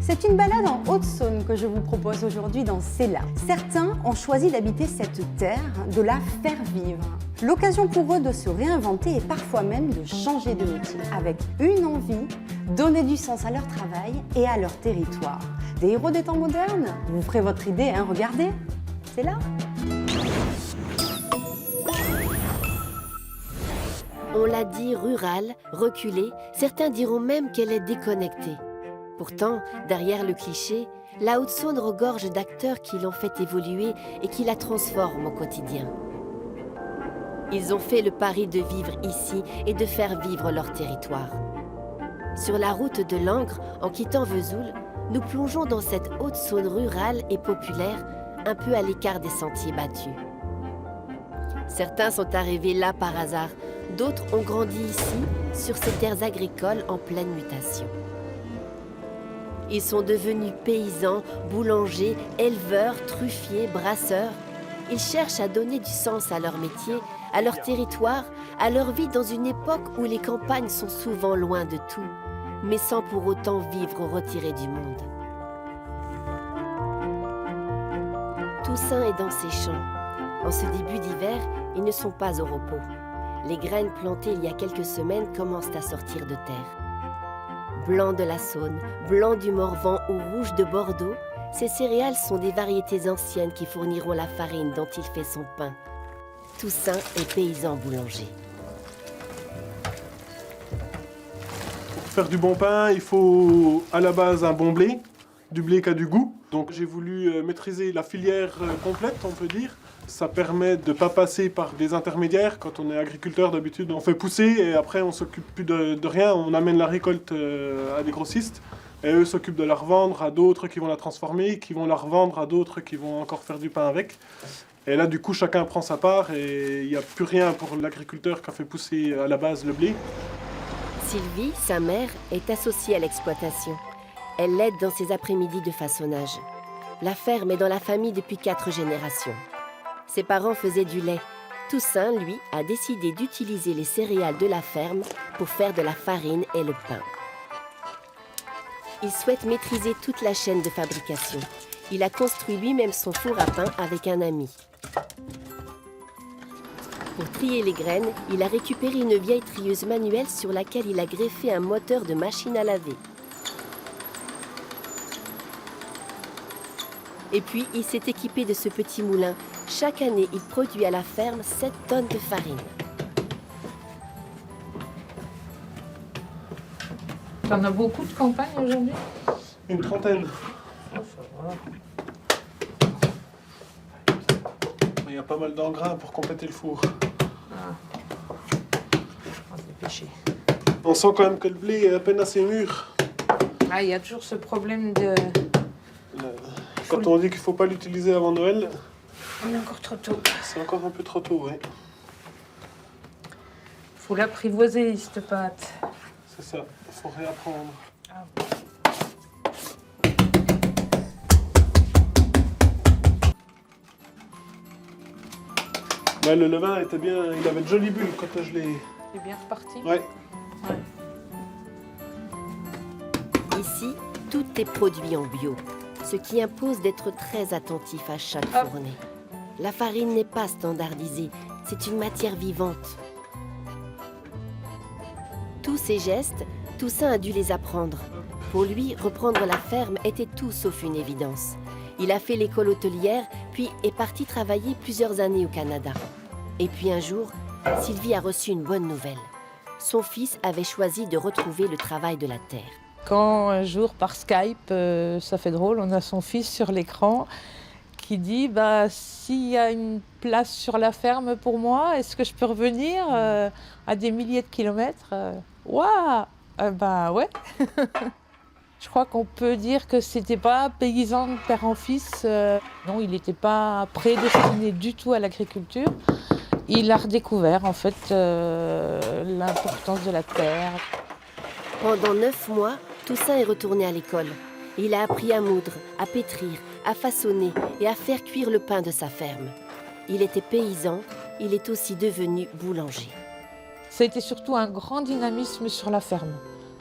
C'est une balade en Haute-Saône que je vous propose aujourd'hui dans Cella. Certains ont choisi d'habiter cette terre, de la faire vivre. L'occasion pour eux de se réinventer et parfois même de changer de métier, avec une envie, donner du sens à leur travail et à leur territoire. Des héros des temps modernes? Vous ferez votre idée, hein, regardez, c'est là. On l'a dit rurale, reculée, certains diront même qu'elle est déconnectée. Pourtant, derrière le cliché, la Haute-Saône regorge d'acteurs qui l'ont fait évoluer et qui la transforment au quotidien. Ils ont fait le pari de vivre ici et de faire vivre leur territoire. Sur la route de l'Ancre, en quittant Vesoul, nous plongeons dans cette Haute-Saône rurale et populaire, un peu à l'écart des sentiers battus. Certains sont arrivés là par hasard, d'autres ont grandi ici, sur ces terres agricoles en pleine mutation. Ils sont devenus paysans, boulangers, éleveurs, truffiers, brasseurs. Ils cherchent à donner du sens à leur métier, à leur territoire, à leur vie dans une époque où les campagnes sont souvent loin de tout, mais sans pour autant vivre retirés du monde. Toussaint est dans ses champs. En ce début d'hiver, ils ne sont pas au repos. Les graines plantées il y a quelques semaines commencent à sortir de terre. Blanc de la Saône, blanc du Morvan ou rouge de Bordeaux, ces céréales sont des variétés anciennes qui fourniront la farine dont il fait son pain. Toussaint est paysan boulanger. Pour faire du bon pain, il faut à la base un bon blé, du blé qui a du goût. Donc j'ai voulu maîtriser la filière complète, on peut dire. Ça permet de ne pas passer par des intermédiaires. Quand on est agriculteur, d'habitude, on fait pousser et après on s'occupe plus de rien. On amène la récolte à des grossistes et eux s'occupent de la revendre à d'autres qui vont la transformer, qui vont la revendre à d'autres qui vont encore faire du pain avec. Et là, du coup, chacun prend sa part et il n'y a plus rien pour l'agriculteur qui a fait pousser à la base le blé. Sylvie, sa mère, est associée à l'exploitation. Elle l'aide dans ses après-midi de façonnage. La ferme est dans la famille depuis 4 générations. Ses parents faisaient du lait. Toussaint, lui, a décidé d'utiliser les céréales de la ferme pour faire de la farine et le pain. Il souhaite maîtriser toute la chaîne de fabrication. Il a construit lui-même son four à pain avec un ami. Pour trier les graines, il a récupéré une vieille trieuse manuelle sur laquelle il a greffé un moteur de machine à laver. Et puis, il s'est équipé de ce petit moulin. Chaque année, il produit à la ferme 7 tonnes de farine. T'en as beaucoup de campagnes aujourd'hui? Une trentaine. Il y a pas mal d'engrais pour compléter le four. On va se dépêcher. On sent quand même que le blé est à peine assez mûr. Ah, il y a toujours ce problème de... Quand on dit qu'il ne faut pas l'utiliser avant Noël, On est encore trop tôt. c'est encore un peu trop tôt, oui. Faut l'apprivoiser, cette pâte. C'est ça, il faut réapprendre. Ah. Bah, le levain était bien, il avait de jolies bulles quand je l'ai... C'est bien reparti? Ouais. Ici, tout est produit en bio, ce qui impose d'être très attentif à chaque fournée. La farine n'est pas standardisée, c'est une matière vivante. Tous ces gestes, Toussaint a dû les apprendre. Pour lui, reprendre la ferme était tout sauf une évidence. Il a fait l'école hôtelière, puis est parti travailler plusieurs années au Canada. Et puis un jour, Sylvie a reçu une bonne nouvelle. Son fils avait choisi de retrouver le travail de la terre. Quand un jour, par Skype, ça fait drôle, on a son fils sur l'écran qui dit « S'il y a une place sur la ferme pour moi, est-ce que je peux revenir à des milliers de kilomètres ?» Waouh! Ouais. Je crois qu'on peut dire que c'était pas paysan de père en fils. Non, il n'était pas prédestiné du tout à l'agriculture. Il a redécouvert en fait l'importance de la terre. Pendant 9 mois, Toussaint est retourné à l'école. Il a appris à moudre, à pétrir, à façonner et à faire cuire le pain de sa ferme. Il était paysan, il est aussi devenu boulanger. Ça a été surtout un grand dynamisme sur la ferme.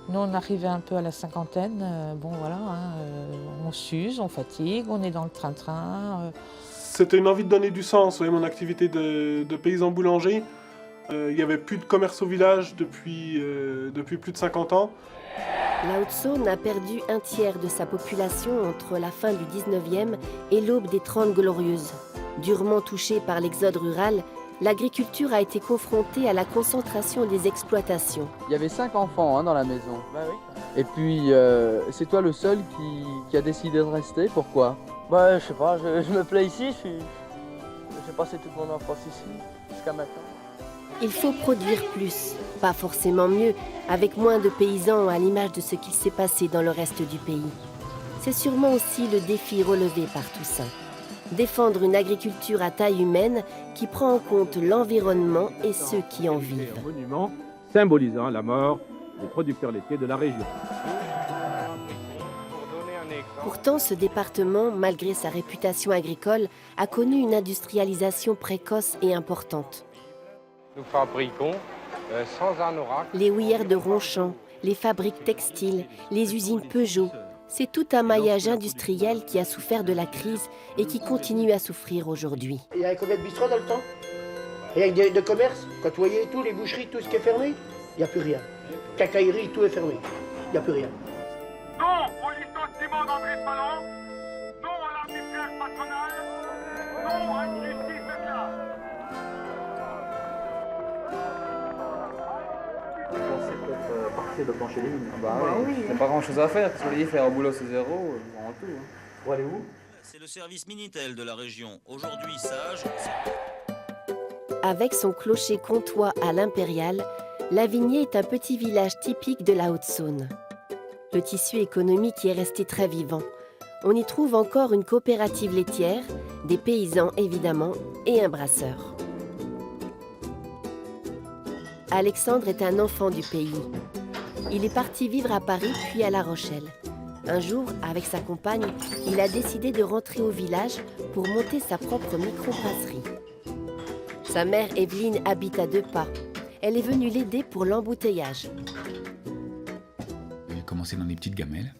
Nous, on arrivait un peu à la cinquantaine. Bon, voilà. On s'use, on fatigue, on est dans le train-train. C'était une envie de donner du sens, mon activité de paysan boulanger. Il n'y avait plus de commerce au village depuis plus de 50 ans. La Haute-Saône a perdu un tiers de sa population entre la fin du 19e et l'aube des 30 Glorieuses. Durement touchée par l'exode rural, l'agriculture a été confrontée à la concentration des exploitations. Il y avait 5 enfants dans la maison. Bah oui. Et puis, c'est toi le seul qui a décidé de rester. Pourquoi? Bah je sais pas, je me plais ici, j'ai passé toute mon enfance ici, jusqu'à maintenant. Il faut produire plus, pas forcément mieux, avec moins de paysans à l'image de ce qu'il s'est passé dans le reste du pays. C'est sûrement aussi le défi relevé par Toussaint. Défendre une agriculture à taille humaine qui prend en compte l'environnement et ceux qui en vivent. Un monument symbolisant la mort des producteurs laitiers de la région. Pourtant, ce département, malgré sa réputation agricole, a connu une industrialisation précoce et importante. Nous fabriquons sans un oracle. Les houillères de Ronchamp, les fabriques textiles, les usines Peugeot, c'est tout un maillage industriel qui a souffert de la crise et qui continue à souffrir aujourd'hui. Il y avait combien de bistrots dans le temps? Il y a de commerce? Quand vous voyez tout, les boucheries, tout ce qui est fermé, il n'y a plus rien. Cacaillerie, tout est fermé. Il n'y a plus rien. Non au licenciement d'André Spallon, non à l'arbitraire patronal, non à une justice de classe. C'est peut-être partir de plancher les mines. Bah oui, il n'y a pas grand-chose à faire, parce qu'on dit faire un boulot c'est zéro, en tout. Pour aller où? C'est le service Minitel de la région, aujourd'hui sage. Avec son clocher comtois à l'Impérial, Lavigné est un petit village typique de la Haute-Saône. Le tissu économique y est resté très vivant. On y trouve encore une coopérative laitière, des paysans évidemment, et un brasseur. Alexandre est un enfant du pays. Il est parti vivre à Paris puis à La Rochelle. Un jour, avec sa compagne, il a décidé de rentrer au village pour monter sa propre microbrasserie. Sa mère Evelyne habite à 2 pas. Elle est venue l'aider pour l'embouteillage. J'ai commencé dans des petites gamelles.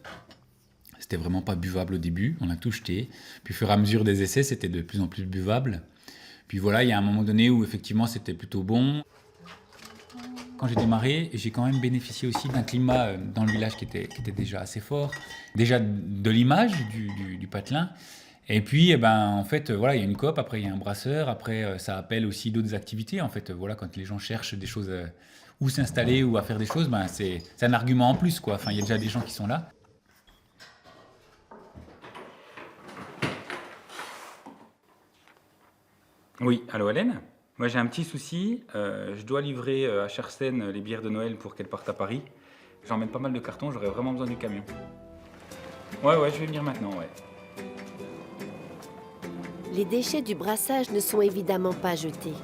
C'était vraiment pas buvable au début, on a tout jeté. Puis au fur et à mesure des essais, c'était de plus en plus buvable. Puis voilà, il y a un moment donné où effectivement c'était plutôt bon. Quand j'ai démarré, j'ai quand même bénéficié aussi d'un climat dans le village qui était déjà assez fort. Déjà de l'image du patelin. Et puis, en fait, voilà, il y a une coop, après il y a un brasseur, après ça appelle aussi d'autres activités. En fait, voilà, quand les gens cherchent des choses où s'installer ou à faire des choses, c'est un argument en plus, quoi. Enfin, il y a déjà des gens qui sont là. Oui, allô Hélène? Moi j'ai un petit souci, je dois livrer à Chersen les bières de Noël pour qu'elles partent à Paris. J'emmène pas mal de cartons, j'aurais vraiment besoin du camion. Ouais, je vais venir maintenant, ouais. Les déchets du brassage ne sont évidemment pas jetés.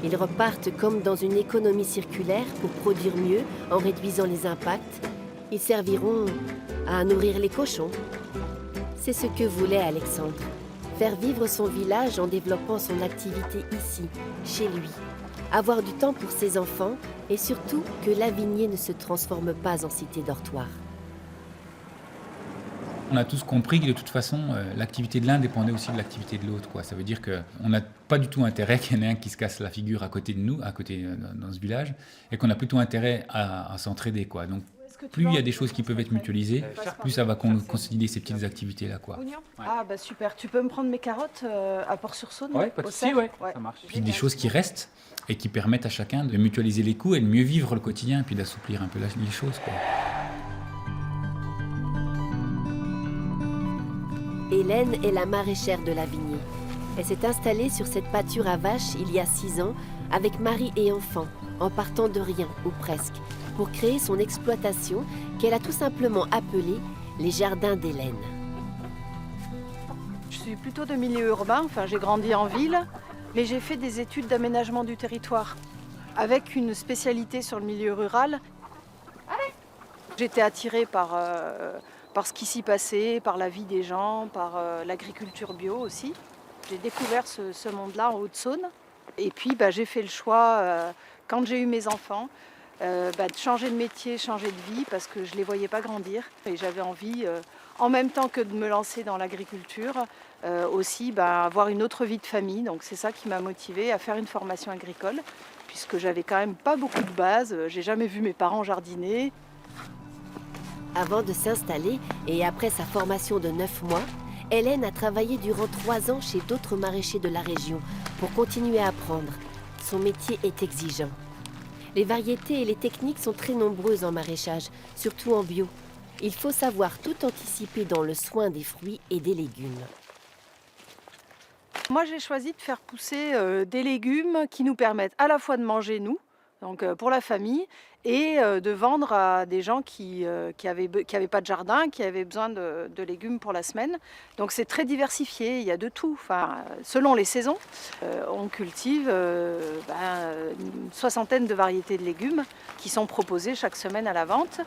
Ils repartent comme dans une économie circulaire pour produire mieux en réduisant les impacts. Ils serviront à nourrir les cochons. C'est ce que voulait Alexandre. Faire vivre son village en développant son activité ici, chez lui. Avoir du temps pour ses enfants et surtout que Lavigné ne se transforme pas en cité dortoir. On a tous compris que de toute façon, l'activité de l'un dépendait aussi de l'activité de l'autre, quoi. Ça veut dire qu'on n'a pas du tout intérêt qu'il y en ait un qui se casse la figure à côté de nous, dans ce village, et qu'on a plutôt intérêt à s'entraider, quoi. Donc, plus il y a des choses qui peuvent être mutualisées, plus ça va consolider ces petites activités-là, quoi. Ah bah super, tu peux me prendre mes carottes à Port-sur-Saône? Ouais, pas de souci, ouais, ça marche. Puis des choses qui restent et qui permettent à chacun de mutualiser les coûts et de mieux vivre le quotidien, et puis d'assouplir un peu les choses, quoi. Hélène est la maraîchère de Lavigné. Elle s'est installée sur cette pâture à vaches il y a 6 ans avec mari et enfants, en partant de rien, ou presque, pour créer son exploitation qu'elle a tout simplement appelée les Jardins d'Hélène. Je suis plutôt de milieu urbain, j'ai grandi en ville, mais j'ai fait des études d'aménagement du territoire, avec une spécialité sur le milieu rural. J'étais attirée par ce qui s'y passait, par la vie des gens, par l'agriculture bio aussi. J'ai découvert ce monde-là en Haute-Saône. Et puis j'ai fait le choix, quand j'ai eu mes enfants, de changer de métier, changer de vie, parce que je ne les voyais pas grandir. Et j'avais envie, en même temps que de me lancer dans l'agriculture, aussi avoir une autre vie de famille. Donc c'est ça qui m'a motivée à faire une formation agricole, puisque j'avais quand même pas beaucoup de base, j'ai jamais vu mes parents jardiner. Avant de s'installer et après sa formation de 9 mois, Hélène a travaillé durant 3 ans chez d'autres maraîchers de la région pour continuer à apprendre. Son métier est exigeant. Les variétés et les techniques sont très nombreuses en maraîchage, surtout en bio. Il faut savoir tout anticiper dans le soin des fruits et des légumes. Moi, j'ai choisi de faire pousser des légumes qui nous permettent à la fois de manger nous, donc pour la famille, et de vendre à des gens qui avaient pas de jardin, qui avaient besoin de légumes pour la semaine. Donc c'est très diversifié, il y a de tout. Enfin, selon les saisons, on cultive une 60aine de variétés de légumes qui sont proposées chaque semaine à la vente.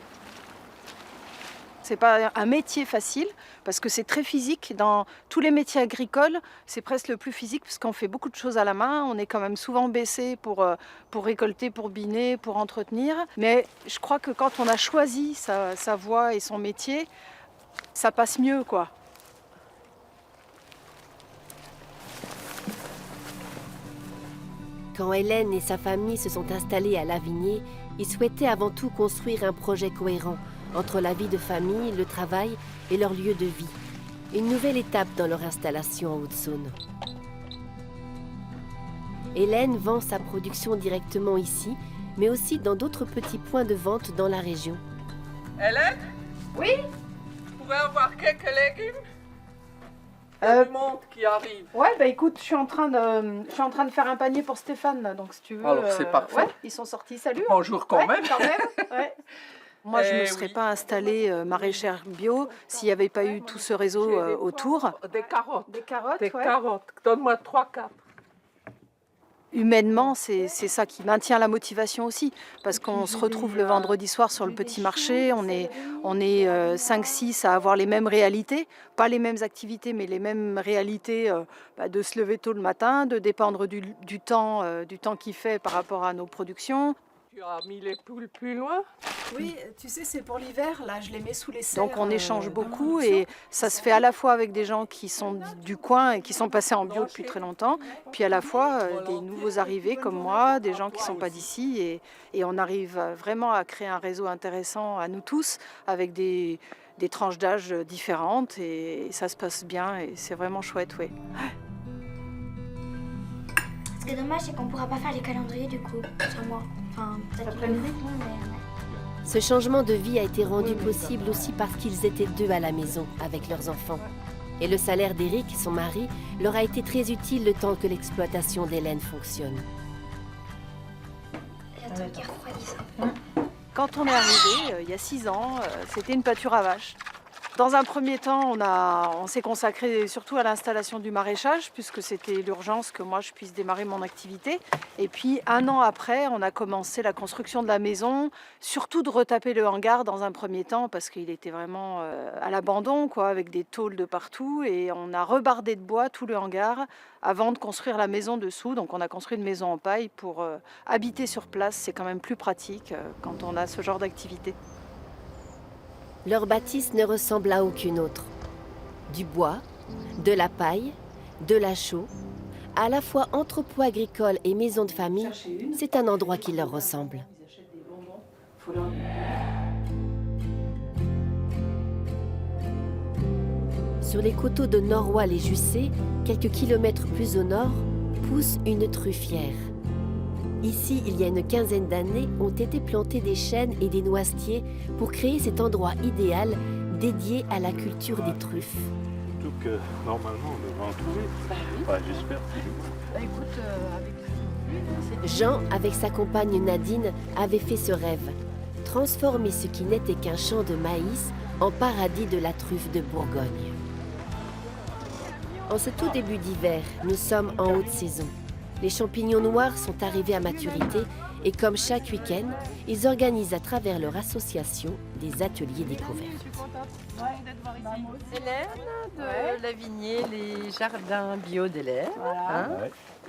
C'est pas un métier facile parce que c'est très physique. Dans tous les métiers agricoles, c'est presque le plus physique parce qu'on fait beaucoup de choses à la main. On est quand même souvent baissé pour récolter, pour biner, pour entretenir. Mais je crois que quand on a choisi sa voie et son métier, ça passe mieux, quoi. Quand Hélène et sa famille se sont installés à Lavigné, ils souhaitaient avant tout construire un projet cohérent entre la vie de famille, le travail et leur lieu de vie. Une nouvelle étape dans leur installation en Haute-Saône. Hélène vend sa production directement ici, mais aussi dans d'autres petits points de vente dans la région. Hélène? Oui? Vous pouvez avoir quelques légumes? Il y a du monde qui arrive. Ouais, écoute, je suis en train de faire un panier pour Stéphane, là, donc si tu veux... Alors c'est parfait. Ouais, ils sont sortis, salut. Bonjour quand même. Ouais. Moi, je ne me serais pas installée maraîchère bio s'il n'y avait pas eu tout ce réseau autour. Des carottes. Des carottes, Des carottes. Donne-moi 3-4. Humainement, c'est ça qui maintient la motivation aussi, parce qu'on se retrouve le vendredi soir sur le petit marché, on est 5-6 à avoir les mêmes réalités, pas les mêmes activités, mais les mêmes réalités de se lever tôt le matin, de dépendre du temps qu'il fait par rapport à nos productions. Tu as mis les poules plus loin? Oui, tu sais, c'est pour l'hiver, là, je les mets sous les serres. Donc on échange beaucoup et ça se fait à la fois avec des gens qui sont du coin et qui sont passés en bio depuis très longtemps, puis à la fois des nouveaux arrivés comme moi, des gens qui ne sont pas d'ici et on arrive vraiment à créer un réseau intéressant à nous tous avec des tranches d'âge différentes et ça se passe bien et c'est vraiment chouette, oui. Ce qui est dommage, c'est qu'on ne pourra pas faire les calendriers du coup, sur moi. Enfin, peut-être qu'il le feront, mais... Ce changement de vie a été rendu possible aussi parce qu'ils étaient 2 à la maison avec leurs enfants. Et le salaire d'Éric, son mari, leur a été très utile le temps que l'exploitation d'Hélène fonctionne. Il y a un truc qui refroidit un peu. Quand on est arrivé, il y a 6 ans, c'était une pâture à vaches. Dans un premier temps, on s'est consacré surtout à l'installation du maraîchage, puisque c'était l'urgence que moi je puisse démarrer mon activité. Et puis 1 an après, on a commencé la construction de la maison, surtout de retaper le hangar dans un premier temps, parce qu'il était vraiment à l'abandon, quoi, avec des tôles de partout. Et on a rebardé de bois tout le hangar avant de construire la maison dessous. Donc on a construit une maison en paille pour habiter sur place. C'est quand même plus pratique quand on a ce genre d'activité. Leur bâtisse ne ressemble à aucune autre. Du bois, de la paille, de la chaux, à la fois entrepôt agricole et maison de famille, c'est un endroit qui leur ressemble. Sur les coteaux de Noroy-les-Jussés, quelques kilomètres plus au nord, pousse une truffière. Ici, il y a une quinzaine d'années, ont été plantés des chênes et des noisetiers pour créer cet endroit idéal dédié à la culture des truffes. Donc, normalement, on devrait en trouver. Enfin, j'espère. Jean, avec sa compagne Nadine, avait fait ce rêve. Transformer ce qui n'était qu'un champ de maïs en paradis de la truffe de Bourgogne. En ce tout début d'hiver, nous sommes en haute saison. Les champignons noirs sont arrivés à maturité et comme chaque week-end, ils organisent à travers leur association des ateliers découvertes. Hélène de Lavigné, les jardins bio d'Hélène. Voilà.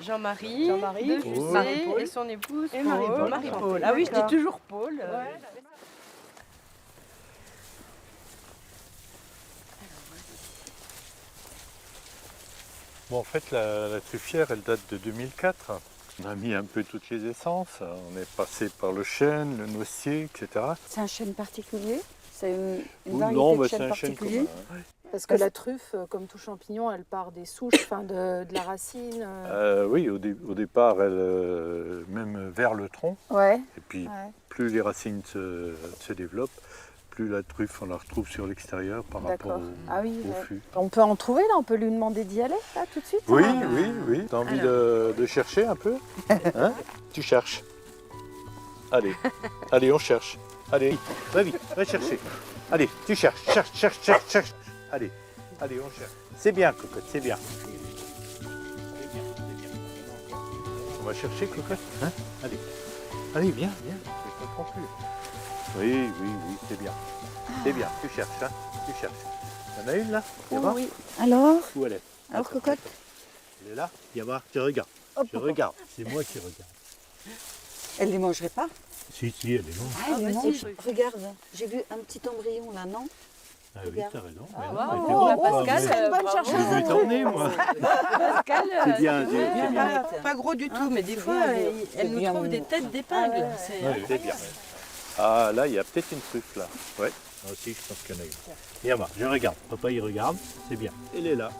Jean-Marie de Fussé et son épouse Marie-Paul. Ah oui, je dis toujours Paul. Bon, en fait, la truffière, elle date de 2004. On a mis un peu toutes les essences. On est passé par le chêne, le noisetier, etc. C'est un chêne particulier? C'est une Ou variété non, de bah, chêne c'est un chêne particulier? commun. Parce que la truffe, comme tout champignon, elle part des souches, enfin de la racine. Oui, au départ, elle, même vers le tronc. Ouais. Et puis, Ouais. plus les racines se développent, plus la truffe, on la retrouve sur l'extérieur par rapport au fût. On peut en trouver là, on peut lui demander d'y aller là tout de suite. Oui, hein oui. T'as envie de chercher un peu, hein? Tu cherches. Allez, allez, on cherche. Allez, va vite, va chercher. Allez, tu cherches. Allez, on cherche. C'est bien, cocotte, c'est bien. On va chercher, cocotte, hein? Allez, viens. Je comprends plus. Oui, c'est bien. C'est bien, tu cherches, hein? Tu cherches. T'en as une là? Oui. Alors? Où elle est? Alors, cocotte? Elle est là? Viens voir, tu regardes. Je regarde. C'est moi qui regarde. Elle les mangerait pas? Si, elle est longue. Ah, elle les mange. Regarde, j'ai vu un petit embryon là, non? Ah oui, Regarde. t'as raison. Pascal, c'est une bonne Je chercheuse. vais t'emmener, moi. Pascal, C'est bien, c'est bien. pas gros du tout, mais des fois, elle nous trouve des têtes d'épingle. Ouais, c'est bien. Ah, là, il y a peut-être une truffe, là. Ouais. Moi aussi, je pense qu'il y en a une. Viens voir, je regarde. Papa, il regarde. C'est bien. Elle est là.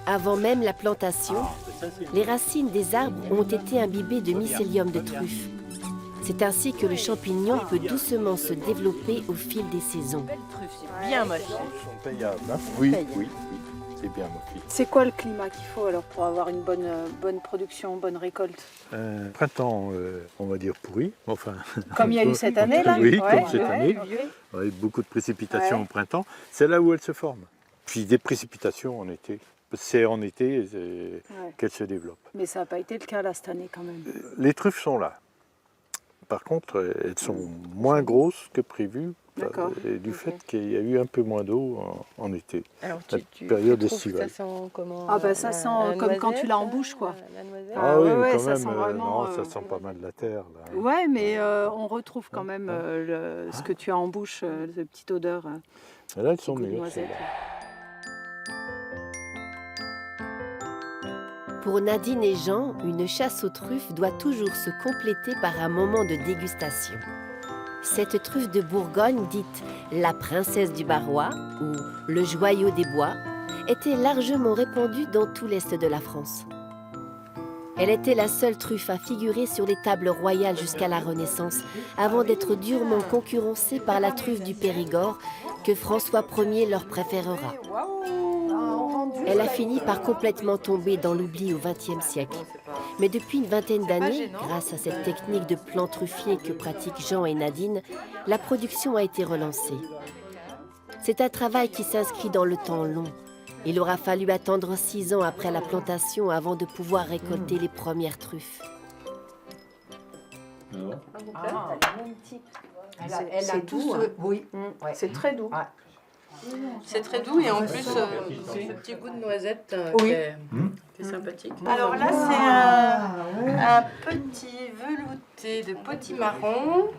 Avant même la plantation, Ça, c'est les racines des arbres ont été imbibées de mycélium de truffe. C'est ainsi que le champignon peut doucement se développer au fil des saisons. C'est bien moche. Ils sont payables, hein? Oui. C'est bien, mon fils. C'est quoi le climat qu'il faut alors pour avoir une bonne production, bonne récolte? Printemps, on va dire pourri. Enfin, Comme il y a eu cette année là? Oui, Ouais, comme cette année. Ouais, beaucoup de précipitations au printemps. C'est là où elles se forment. Puis des précipitations en été. C'est en été qu'elles se développent. Mais ça n'a pas été le cas là cette année quand même. Les truffes sont là. Par contre, elles sont moins grosses que prévu. D'accord. Du fait qu'il y a eu un peu moins d'eau en été. Alors, la période trouves que estivale. ça sent comment? Ah bah ça sent comme quand tu l'as en bouche quoi. La noisette. Ah oui, mais quand ça même, sent vraiment, non, ça sent pas mal la terre. Là. Ouais, mais on retrouve quand même ce que tu as en bouche, cette petite odeur. Et là, elles sont goût de mûres. noisette. Pour Nadine et Jean, une chasse aux truffes doit toujours se compléter par un moment de dégustation. Cette truffe de Bourgogne, dite la princesse du Barrois ou le joyau des bois, était largement répandue dans tout l'est de la France. Elle était la seule truffe à figurer sur les tables royales jusqu'à la Renaissance, avant d'être durement concurrencée par la truffe du Périgord, que François Ier leur préférera. Elle a fini par complètement tomber dans l'oubli au XXe siècle. Mais depuis une vingtaine d'années, grâce à cette technique de plan truffier que pratiquent Jean et Nadine, la production a été relancée. C'est un travail qui s'inscrit dans le temps long. Il aura fallu attendre 6 ans après la plantation avant de pouvoir récolter les premières truffes. Elle a tout, oui. C'est très doux. C'est très doux et en plus, ce petit goût de noisette qui est sympathique. Alors là, c'est un petit velouté de potimarron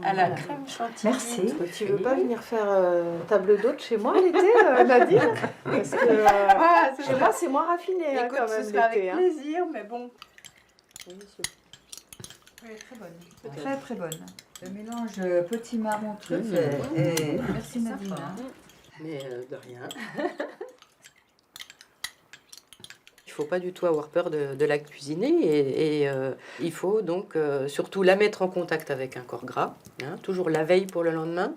à la crème chantilly. Merci. Tu veux pas venir faire table d'hôte chez moi l'été, Nadine? Parce que chez moi, c'est moins raffiné Écoute, quand même ce sera avec l'été. plaisir, mais bon. Oui, très bonne. Très bonne. Le mélange petit marron truffe et merci Nadine. Mais de rien. Il ne faut pas du tout avoir peur de la cuisiner et il faut donc surtout la mettre en contact avec un corps gras, hein, toujours la veille pour le lendemain.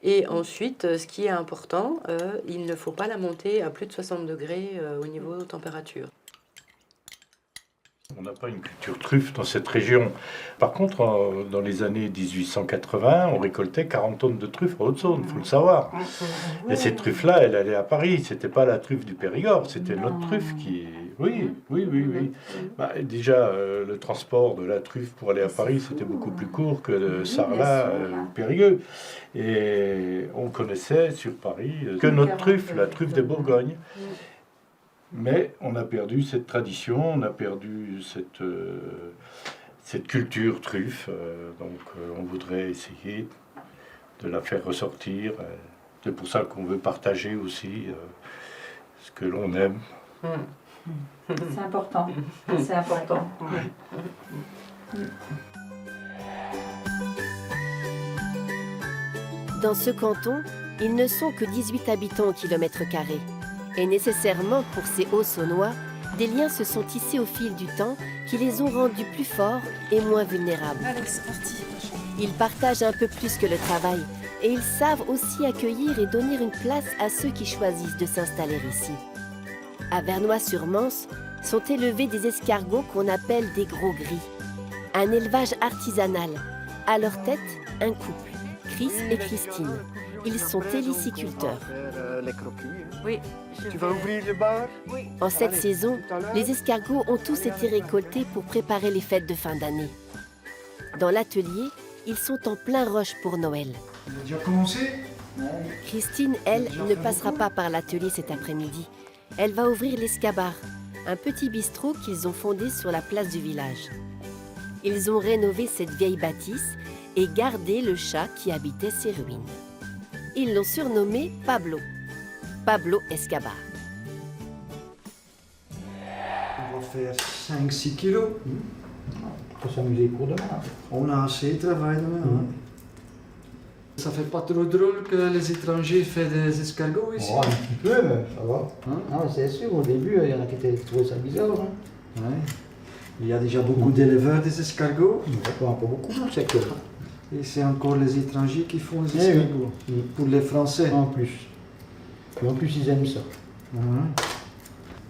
Et ensuite, ce qui est important, il ne faut pas la monter à plus de 60 degrés au niveau température. On n'a pas une culture truffe dans cette région. Par contre, dans les années 1880, on récoltait 40 tonnes de truffes en Haute-Saône, il faut le savoir. Et cette truffe-là, elle allait à Paris. C'était pas la truffe du Périgord, c'était notre truffe qui... Oui. Bah, déjà, le transport de la truffe pour aller à Paris, c'était beaucoup plus court que de Sarlat ou Périgueux. Et on connaissait sur Paris que notre truffe, la truffe de Bourgogne. Mais on a perdu cette tradition, on a perdu cette culture truffe. Donc on voudrait essayer de la faire ressortir. C'est pour ça qu'on veut partager aussi ce que l'on aime. C'est important. C'est important. Dans ce canton, ils ne sont que 18 habitants au kilomètre carré. Et nécessairement, pour ces Hauts-Saunois, des liens se sont tissés au fil du temps qui les ont rendus plus forts et moins vulnérables. Allez, c'est parti. Ils partagent un peu plus que le travail et ils savent aussi accueillir et donner une place à ceux qui choisissent de s'installer ici. À Vernois-sur-Mance sont élevés des escargots qu'on appelle des gros gris. Un élevage artisanal. À leur tête, un couple, Chris et Christine. Ils sont héliciculteurs. Oui. Tu vas ouvrir le bar? Oui. En cette saison, les escargots ont tous été récoltés pour préparer les fêtes de fin d'année. Dans l'atelier, ils sont en plein rush pour Noël. On a déjà commencé? Christine, elle, ne passera pas par l'atelier cet après-midi. Elle va ouvrir l'Escabar, un petit bistrot qu'ils ont fondé sur la place du village. Ils ont rénové cette vieille bâtisse et gardé le chat qui habitait ses ruines. Ils l'ont surnommé Pablo. Pablo Escabar. On va faire 5-6 kilos. Pour s'amuser pour demain. On a assez de travail demain. Ça fait pas trop drôle que les étrangers fassent des escargots ici? Oh, un petit peu, mais ça va. Ah, c'est sûr, au début, il y en a qui trouvaient ça bizarre. Ouais. Il y a déjà beaucoup d'éleveurs des escargots. Pas beaucoup dans le secteur. Et c'est encore les étrangers qui font les escargots. Oui. Pour les Français. En plus. Et en plus, ils aiment ça.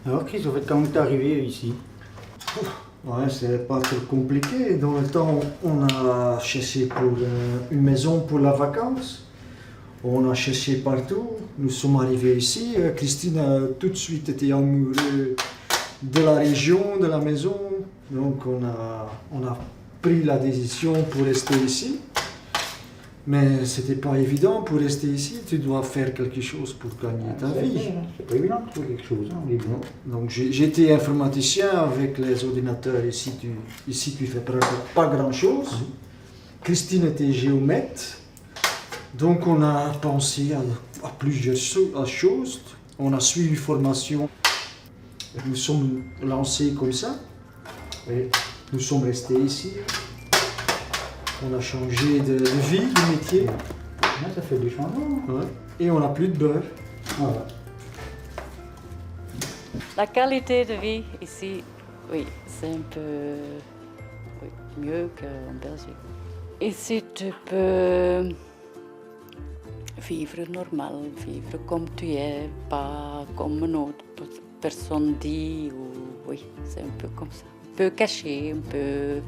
Alors, Christophe, quand tu es arrivé ici? Ouais, c'est pas trop compliqué. Dans le temps, on a cherché pour une maison pour la vacance. On a cherché partout. Nous sommes arrivés ici. Christine a tout de suite été amoureuse de la région, de la maison. Donc on a pris la décision pour rester ici. Mais c'était pas évident pour rester ici. Tu dois faire quelque chose pour gagner ta vie. C'est pas évident de trouver quelque chose. Donc j'étais informaticien avec les ordinateurs. Ici tu fais pas grand chose. Christine était géomètre. Donc on a pensé à plusieurs choses. On a suivi une formation. Nous sommes lancés comme ça. Et nous sommes restés ici. On a changé de vie, de métier. Ça fait du changement. Ouais. Et on n'a plus de beurre. Voilà. La qualité de vie ici, oui, c'est un peu mieux qu'en Belgique. Ici, tu peux vivre normal, vivre comme tu es, pas comme une autre personne dit. Oui, c'est un peu comme ça. Un peu caché, un peu...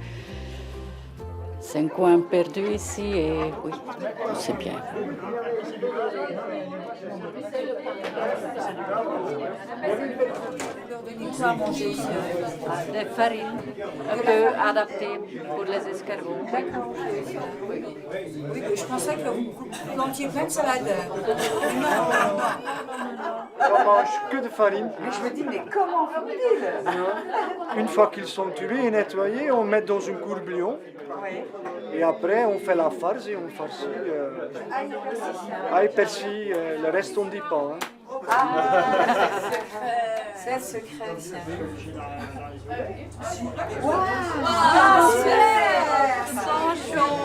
C'est un coin perdu ici et oui, c'est bien. Ça à manger ici. Des farines un peu adaptées pour les escargots. Oui, je pensais que vous plantiez plein de salade. On mange que de farine. Mais je me dis, mais comment font-ils? Une fois qu'ils sont tués et nettoyés, on met dans une courbillon. Et après, on fait la farce et on farcit. Ail, persil, le reste on ne dit pas. C'est secret, ça. Wow, super! Sans chaud!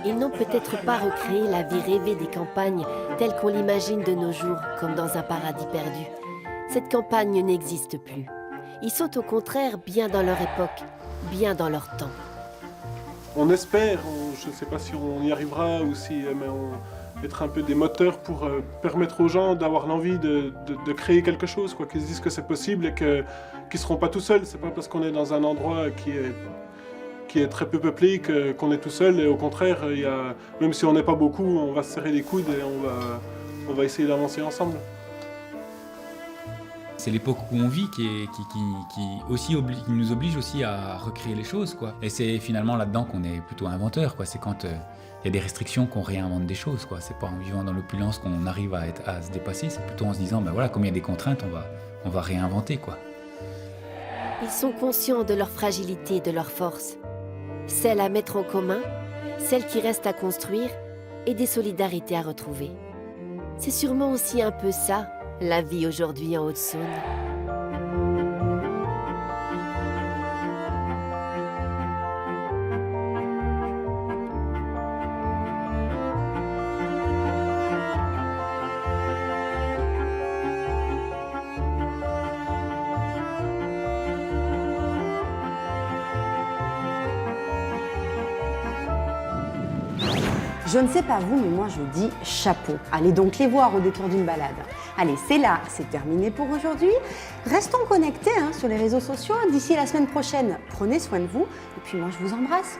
Ils n'ont peut-être pas recréé la vie rêvée des campagnes telle qu'on l'imagine de nos jours, comme dans un paradis perdu. Cette campagne n'existe plus. Ils sont au contraire bien dans leur époque, bien dans leur temps. On espère, je ne sais pas si on y arrivera ou si être un peu des moteurs pour permettre aux gens d'avoir l'envie de créer quelque chose, quoi, qu'ils se disent que c'est possible et qu'ils ne seront pas tout seuls. C'est pas parce qu'on est dans un endroit qui est très peu peuplé qu'on est tout seul. Et au contraire, même si on n'est pas beaucoup, on va se serrer les coudes et on va essayer d'avancer ensemble. C'est l'époque où on vit qui nous oblige aussi à recréer les choses, quoi. Et c'est finalement là-dedans qu'on est plutôt inventeur, quoi. C'est quand il y a des restrictions qu'on réinvente des choses, quoi. C'est pas en vivant dans l'opulence qu'on arrive à se dépasser, c'est plutôt en se disant, ben voilà, comme il y a des contraintes, on va réinventer, quoi. Ils sont conscients de leur fragilité et de leur force. Celles à mettre en commun, celles qui restent à construire et des solidarités à retrouver. C'est sûrement aussi un peu ça, la vie aujourd'hui en Haute-Saône. Je ne sais pas vous, mais moi je dis chapeau. Allez donc les voir au détour d'une balade. Allez, c'est là, c'est terminé pour aujourd'hui. Restons connectés sur les réseaux sociaux. D'ici la semaine prochaine, prenez soin de vous. Et puis moi je vous embrasse.